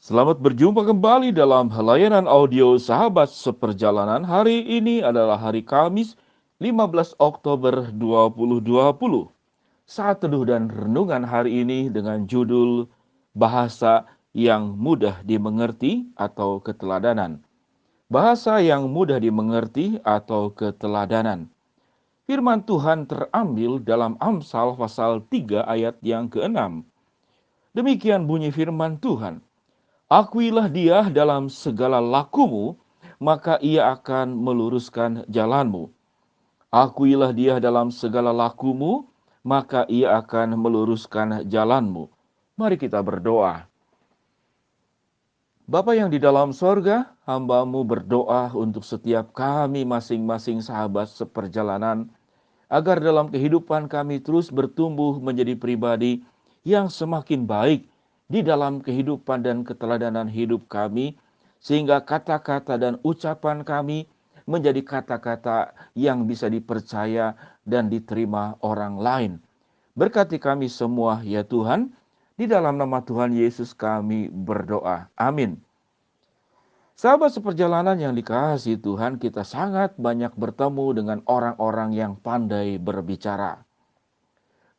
Selamat berjumpa kembali dalam layanan audio Sahabat Seperjalanan. Hari ini adalah hari Kamis, 15 Oktober 2020. Saat teduh dan renungan hari ini dengan judul Bahasa yang mudah dimengerti atau keteladanan. Bahasa yang mudah dimengerti atau keteladanan. Firman Tuhan terambil dalam Amsal pasal 3 ayat yang ke-6. Demikian bunyi firman Tuhan. Akuilah dia dalam segala lakumu, maka ia akan meluruskan jalanmu. Akuilah dia dalam segala lakumu, maka ia akan meluruskan jalanmu. Mari kita berdoa. Bapa yang di dalam sorga, hamba-Mu berdoa untuk setiap kami masing-masing sahabat seperjalanan, agar dalam kehidupan kami terus bertumbuh menjadi pribadi yang semakin baik di dalam kehidupan dan keteladanan hidup kami, sehingga kata-kata dan ucapan kami menjadi kata-kata yang bisa dipercaya dan diterima orang lain. Berkati kami semua ya Tuhan, di dalam nama Tuhan Yesus kami berdoa. Amin. Sahabat seperjalanan yang dikasihi Tuhan, kita sangat banyak bertemu dengan orang-orang yang pandai berbicara.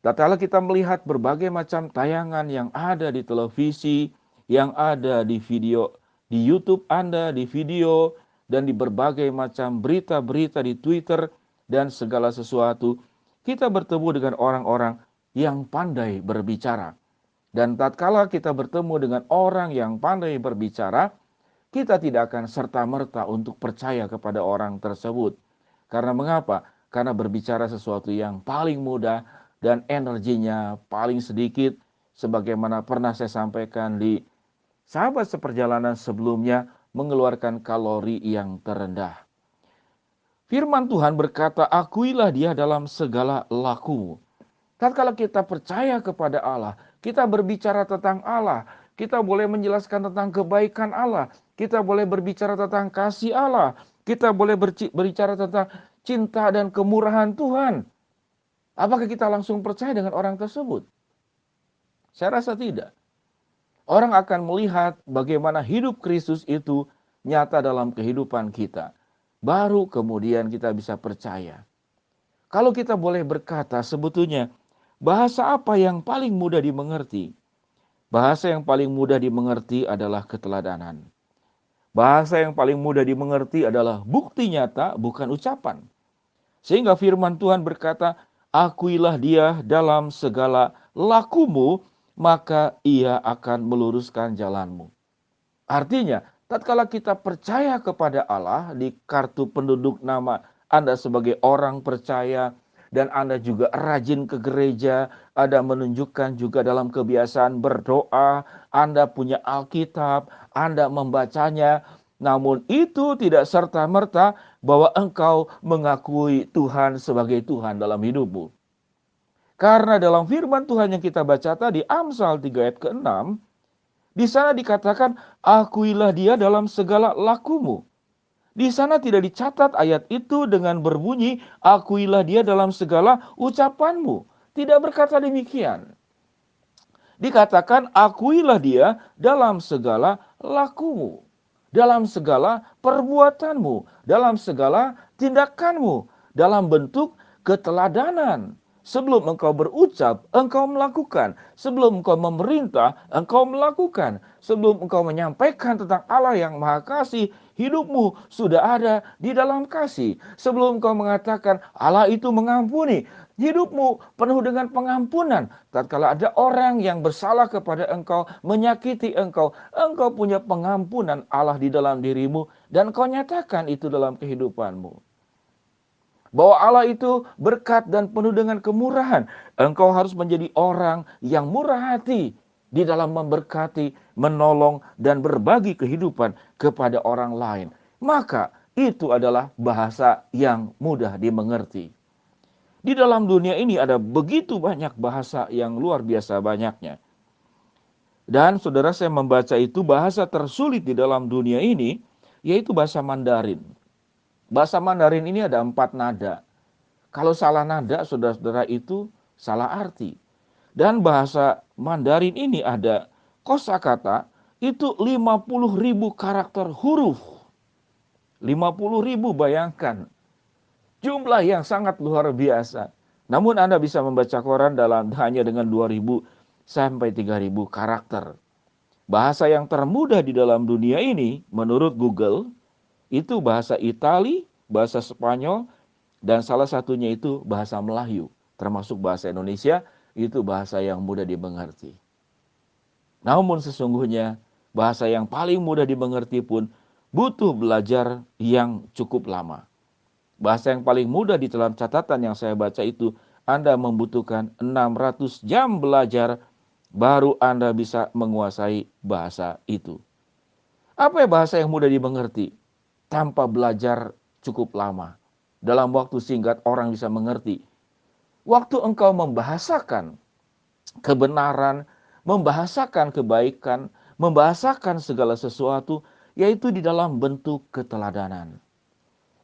Tatkala kita melihat berbagai macam tayangan yang ada di televisi, yang ada di video, di YouTube Anda, di video, dan di berbagai macam berita-berita di Twitter, dan segala sesuatu, kita bertemu dengan orang-orang yang pandai berbicara. Dan tatkala kita bertemu dengan orang yang pandai berbicara, kita tidak akan serta-merta untuk percaya kepada orang tersebut. Karena mengapa? Karena berbicara sesuatu yang paling mudah dan energinya paling sedikit, sebagaimana pernah saya sampaikan di sahabat seperjalanan sebelumnya, mengeluarkan kalori yang terendah. Firman Tuhan berkata, akuilah dia dalam segala lakumu. Tatkala kita percaya kepada Allah, kita berbicara tentang Allah, kita boleh menjelaskan tentang kebaikan Allah, kita boleh berbicara tentang kasih Allah, kita boleh berbicara tentang cinta dan kemurahan Tuhan. Apakah kita langsung percaya dengan orang tersebut? Saya rasa tidak. Orang akan melihat bagaimana hidup Kristus itu nyata dalam kehidupan kita. Baru kemudian kita bisa percaya. Kalau kita boleh berkata sebetulnya, bahasa apa yang paling mudah dimengerti? Bahasa yang paling mudah dimengerti adalah keteladanan. Bahasa yang paling mudah dimengerti adalah bukti nyata, bukan ucapan. Sehingga firman Tuhan berkata, akuilah dia dalam segala lakumu, maka ia akan meluruskan jalanmu. Artinya, tatkala kita percaya kepada Allah, di kartu penduduk nama Anda sebagai orang percaya, dan Anda juga rajin ke gereja, Anda menunjukkan juga dalam kebiasaan berdoa, Anda punya Alkitab, Anda membacanya, namun itu tidak serta-merta bahwa engkau mengakui Tuhan sebagai Tuhan dalam hidupmu. Karena dalam firman Tuhan yang kita baca tadi, Amsal 3 ayat ke-6, di sana dikatakan, akuilah dia dalam segala lakumu. Di sana tidak dicatat ayat itu dengan berbunyi, akuilah dia dalam segala ucapanmu. Tidak berkata demikian. Dikatakan, akuilah dia dalam segala lakumu. Dalam segala perbuatanmu. Dalam segala tindakanmu. Dalam bentuk keteladanan. Sebelum engkau berucap, engkau melakukan. Sebelum engkau memerintah, engkau melakukan. Sebelum engkau menyampaikan tentang Allah yang Maha Kasih, hidupmu sudah ada di dalam kasih. Sebelum engkau mengatakan Allah itu mengampuni, hidupmu penuh dengan pengampunan. Tatkala ada orang yang bersalah kepada engkau, menyakiti engkau, engkau punya pengampunan Allah di dalam dirimu, dan kau nyatakan itu dalam kehidupanmu. Bahwa Allah itu berkat dan penuh dengan kemurahan. Engkau harus menjadi orang yang murah hati di dalam memberkati, menolong, dan berbagi kehidupan kepada orang lain. Maka itu adalah bahasa yang mudah dimengerti. Di dalam dunia ini ada begitu banyak bahasa yang luar biasa banyaknya. Dan saudara, saya membaca itu bahasa tersulit di dalam dunia ini, yaitu bahasa Mandarin. Bahasa Mandarin ini ada 4 nada. Kalau salah nada, saudara-saudara, itu salah arti. Dan bahasa Mandarin ini ada kosakata itu 50.000 karakter huruf. 50.000, bayangkan. Jumlah yang sangat luar biasa. Namun Anda bisa membaca koran hanya dengan 2.000 sampai 3.000 karakter. Bahasa yang termudah di dalam dunia ini menurut Google itu bahasa Itali, bahasa Spanyol, dan salah satunya itu bahasa Melayu. Termasuk bahasa Indonesia, itu bahasa yang mudah dimengerti. Namun sesungguhnya bahasa yang paling mudah dimengerti pun butuh belajar yang cukup lama. Bahasa yang paling mudah di dalam catatan yang saya baca itu, Anda membutuhkan 600 jam belajar baru Anda bisa menguasai bahasa itu. Apa ya bahasa yang mudah dimengerti? Tanpa belajar cukup lama. Dalam waktu singkat orang bisa mengerti. Waktu engkau membahasakan kebenaran, membahasakan kebaikan, membahasakan segala sesuatu, yaitu di dalam bentuk keteladanan.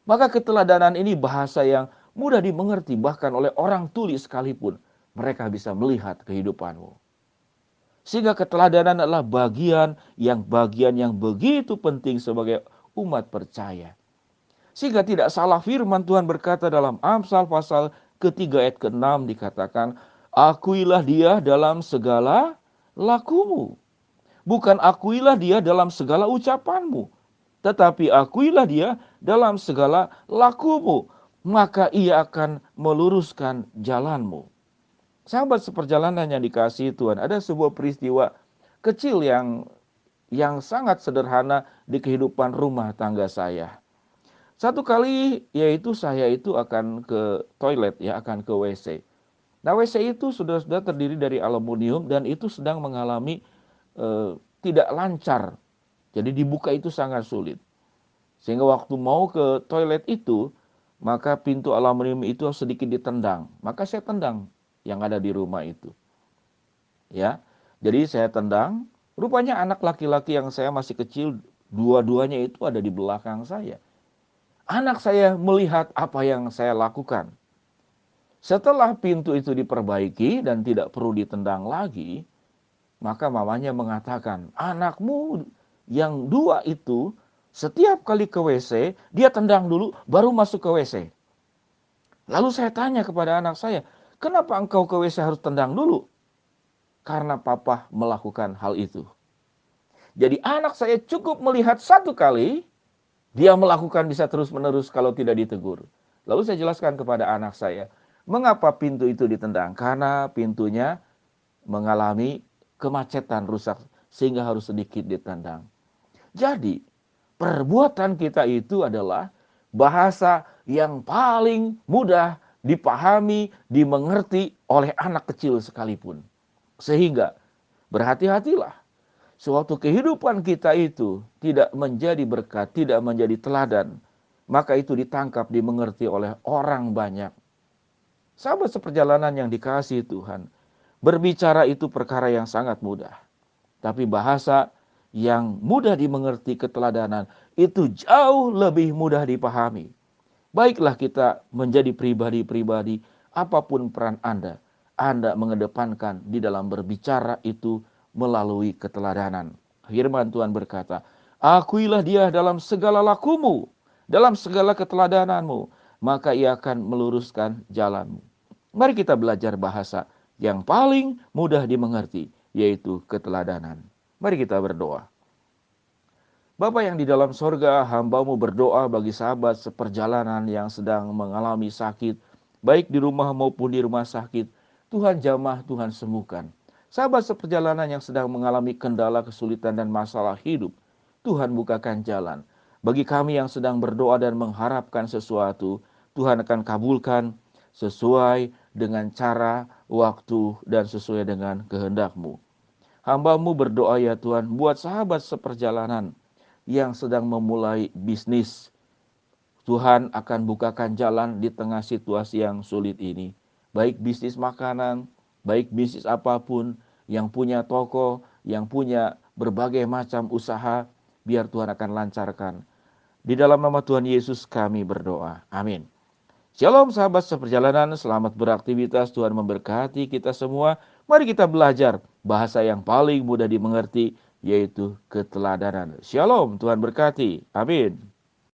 Maka keteladanan ini bahasa yang mudah dimengerti bahkan oleh orang tuli sekalipun. Mereka bisa melihat kehidupanmu. Sehingga keteladanan adalah bagian yang begitu penting sebagai umat percaya. Sehingga tidak salah firman Tuhan berkata dalam Amsal pasal ketiga ayat ke-6 dikatakan, akuilah dia dalam segala lakumu. Bukan akuilah dia dalam segala ucapanmu, tetapi akuilah dia dalam segala lakumu, maka ia akan meluruskan jalanmu. Sahabat seperjalanan yang dikasihi Tuhan, ada sebuah peristiwa kecil yang sangat sederhana di kehidupan rumah tangga saya. Satu kali yaitu saya itu akan ke toilet ya, akan ke WC. Nah WC itu sudah terdiri dari aluminium dan itu sedang mengalami tidak lancar. Jadi dibuka itu sangat sulit. Sehingga waktu mau ke toilet itu, maka pintu aluminium itu sedikit ditendang. Maka saya tendang yang ada di rumah itu. Ya. Jadi saya tendang, rupanya anak laki-laki yang saya masih kecil, dua-duanya itu ada di belakang saya. Anak saya melihat apa yang saya lakukan. Setelah pintu itu diperbaiki dan tidak perlu ditendang lagi, maka mamanya mengatakan, anakmu yang dua itu setiap kali ke WC, dia tendang dulu baru masuk ke WC. Lalu saya tanya kepada anak saya, kenapa engkau ke WC harus tendang dulu? Karena papa melakukan hal itu. Jadi anak saya cukup melihat satu kali, dia melakukan bisa terus-menerus kalau tidak ditegur. Lalu saya jelaskan kepada anak saya, mengapa pintu itu ditendang? Karena pintunya mengalami kemacetan rusak sehingga harus sedikit ditendang. Jadi perbuatan kita itu adalah bahasa yang paling mudah dipahami, dimengerti oleh anak kecil sekalipun. Sehingga berhati-hatilah. Suatu kehidupan kita itu tidak menjadi berkat, tidak menjadi teladan, maka itu ditangkap, dimengerti oleh orang banyak. Sahabat seperjalanan yang dikasihi Tuhan, berbicara itu perkara yang sangat mudah. Tapi bahasa yang mudah dimengerti, keteladanan, itu jauh lebih mudah dipahami. Baiklah kita menjadi pribadi-pribadi, apapun peran Anda mengedepankan di dalam berbicara itu melalui keteladanan. Firman Tuhan berkata, akuilah dia dalam segala lakumu, dalam segala keteladananmu, maka ia akan meluruskan jalanmu. Mari kita belajar bahasa yang paling mudah dimengerti, yaitu keteladanan. Mari kita berdoa. Bapa yang di dalam sorga, hamba-Mu berdoa bagi sahabat seperjalanan yang sedang mengalami sakit, baik di rumah maupun di rumah sakit. Tuhan jamah, Tuhan sembuhkan. Sahabat seperjalanan yang sedang mengalami kendala, kesulitan, dan masalah hidup, Tuhan bukakan jalan. Bagi kami yang sedang berdoa dan mengharapkan sesuatu, Tuhan akan kabulkan sesuai dengan cara, waktu, dan sesuai dengan kehendak-Mu. Hamba-Mu berdoa ya Tuhan, buat sahabat seperjalanan yang sedang memulai bisnis. Tuhan akan bukakan jalan di tengah situasi yang sulit ini. Baik bisnis makanan, baik bisnis apapun, yang punya toko, yang punya berbagai macam usaha, biar Tuhan akan lancarkan. Di dalam nama Tuhan Yesus kami berdoa. Amin. Shalom sahabat seperjalanan, selamat beraktivitas, Tuhan memberkati kita semua. Mari kita belajar bahasa yang paling mudah dimengerti, yaitu keteladanan. Shalom, Tuhan berkati. Amin.